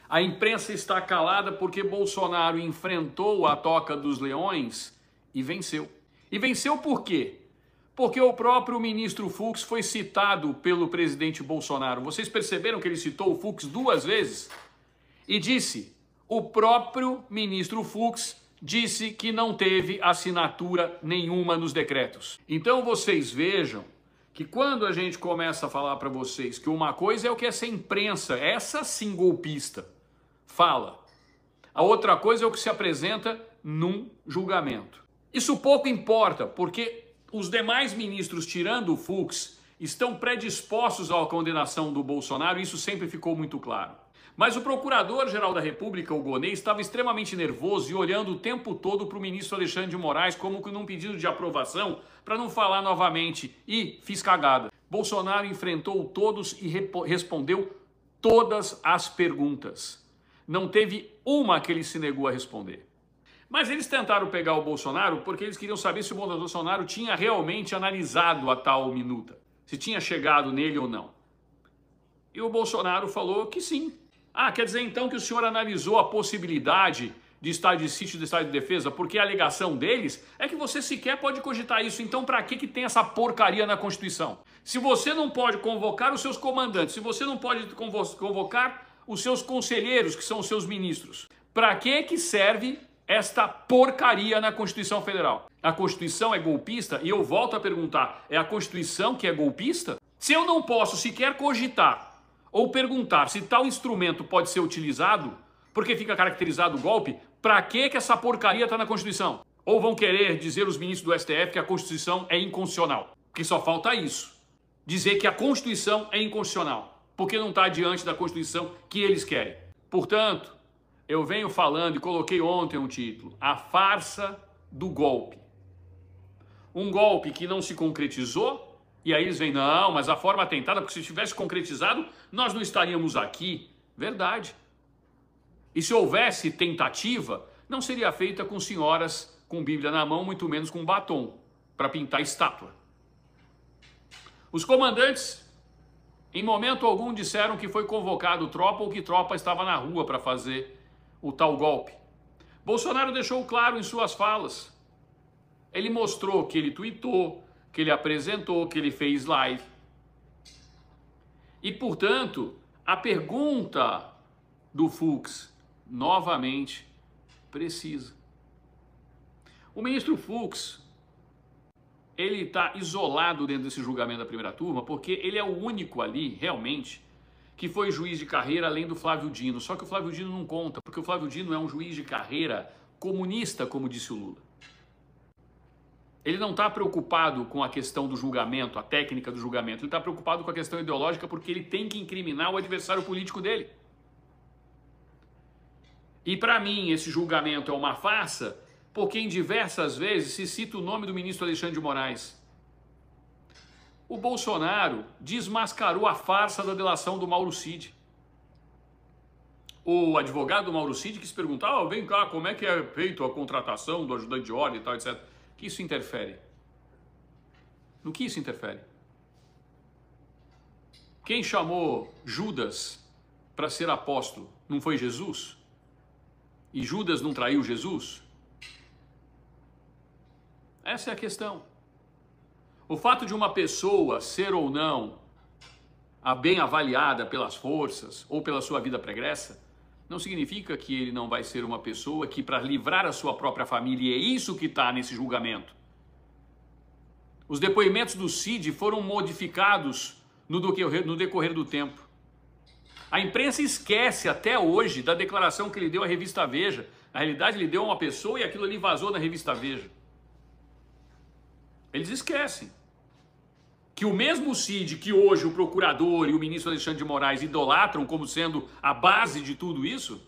A imprensa está calada porque Bolsonaro enfrentou a toca dos leões e venceu. E venceu por quê? Porque o próprio ministro Fux foi citado pelo presidente Bolsonaro. Vocês perceberam que ele citou o Fux 2 vezes? E disse, o próprio ministro Fux disse que não teve assinatura nenhuma nos decretos. Então vocês vejam que quando a gente começa a falar para vocês que uma coisa é o que essa imprensa, essa sim golpista, fala. A outra coisa é o que se apresenta num julgamento. Isso pouco importa, porque os demais ministros, tirando o Fux, estão predispostos à condenação do Bolsonaro, e isso sempre ficou muito claro. Mas o Procurador-Geral da República, o Gonê, estava extremamente nervoso e olhando o tempo todo para o ministro Alexandre de Moraes como que num pedido de aprovação, para não falar novamente, e fiz cagada. Bolsonaro enfrentou todos e respondeu todas as perguntas. Não teve uma que ele se negou a responder. Mas eles tentaram pegar o Bolsonaro porque eles queriam saber se o Bolsonaro tinha realmente analisado a tal minuta, se tinha chegado nele ou não. E o Bolsonaro falou que sim. Ah, quer dizer então que o senhor analisou a possibilidade de estado de sítio e de estado de defesa, porque a alegação deles é que você sequer pode cogitar isso. Então para que tem essa porcaria na Constituição? Se você não pode convocar os seus comandantes, se você não pode convocar os seus conselheiros, que são os seus ministros, para que serve esta porcaria na Constituição Federal? A Constituição é golpista? E eu volto a perguntar, é a Constituição que é golpista? Se eu não posso sequer cogitar ou perguntar se tal instrumento pode ser utilizado, porque fica caracterizado golpe, para que essa porcaria está na Constituição? Ou vão querer dizer os ministros do STF que a Constituição é inconstitucional? Porque só falta isso. Dizer que a Constituição é inconstitucional, porque não está diante da Constituição que eles querem. Portanto, eu venho falando e coloquei ontem um título, a farsa do golpe. Um golpe que não se concretizou, e aí eles vêm, não, mas a forma tentada, porque se tivesse concretizado, nós não estaríamos aqui. Verdade. E se houvesse tentativa, não seria feita com senhoras com Bíblia na mão, muito menos com batom, para pintar estátua. Os comandantes, em momento algum, disseram que foi convocado tropa ou que tropa estava na rua para fazer o tal golpe. Bolsonaro deixou claro em suas falas. Ele mostrou que ele tuitou, que ele apresentou, que ele fez live. E, portanto, a pergunta do Fux, novamente, precisa. O ministro Fux, ele está isolado dentro desse julgamento da primeira turma, porque ele é o único ali, realmente, que foi juiz de carreira além do Flávio Dino. Só que o Flávio Dino não conta, porque o Flávio Dino é um juiz de carreira comunista, como disse o Lula. Ele não está preocupado com a questão do julgamento, a técnica do julgamento. Ele está preocupado com a questão ideológica porque ele tem que incriminar o adversário político dele. E para mim esse julgamento é uma farsa porque em diversas vezes se cita o nome do ministro Alexandre de Moraes. O Bolsonaro desmascarou a farsa da delação do Mauro Cid. O advogado do Mauro Cid quis perguntar, vem cá, como é que é feito a contratação do ajudante de ordem e tal, etc. Que isso interfere? No que isso interfere? Quem chamou Judas para ser apóstolo não foi Jesus? E Judas não traiu Jesus? Essa é a questão. O fato de uma pessoa ser ou não bem avaliada pelas forças ou pela sua vida pregressa, não significa que ele não vai ser uma pessoa que, para livrar a sua própria família, e é isso que está nesse julgamento. Os depoimentos do Cid foram modificados no decorrer do tempo. A imprensa esquece até hoje da declaração que ele deu à revista Veja. Na realidade, ele deu a uma pessoa e aquilo ali vazou na revista Veja. Eles esquecem que o mesmo Cid que hoje o procurador e o ministro Alexandre de Moraes idolatram como sendo a base de tudo isso,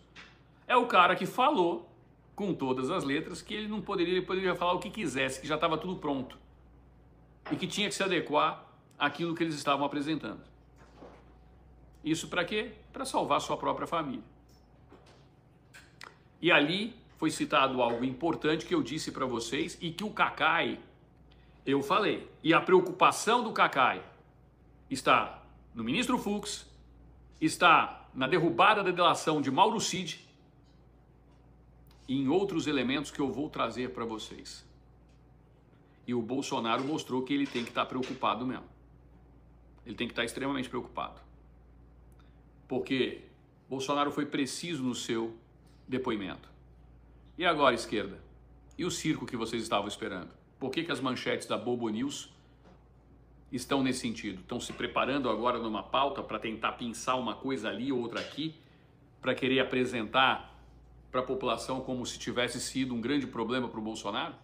é o cara que falou com todas as letras que ele não poderia, ele poderia falar o que quisesse, que já estava tudo pronto e que tinha que se adequar àquilo que eles estavam apresentando. Isso para quê? Para salvar sua própria família. E ali foi citado algo importante que eu disse para vocês e que o Cacai, eu falei, e a preocupação do Cacai está no ministro Fux, está na derrubada da delação de Mauro Cid e em outros elementos que eu vou trazer para vocês. E o Bolsonaro mostrou que ele tem que estar preocupado mesmo. Ele tem que estar extremamente preocupado. Porque Bolsonaro foi preciso no seu depoimento. E agora, esquerda? E o circo que vocês estavam esperando? Por que as manchetes da Bobo News estão nesse sentido? Estão se preparando agora numa pauta para tentar pinçar uma coisa ali, outra aqui, para querer apresentar para a população como se tivesse sido um grande problema para o Bolsonaro?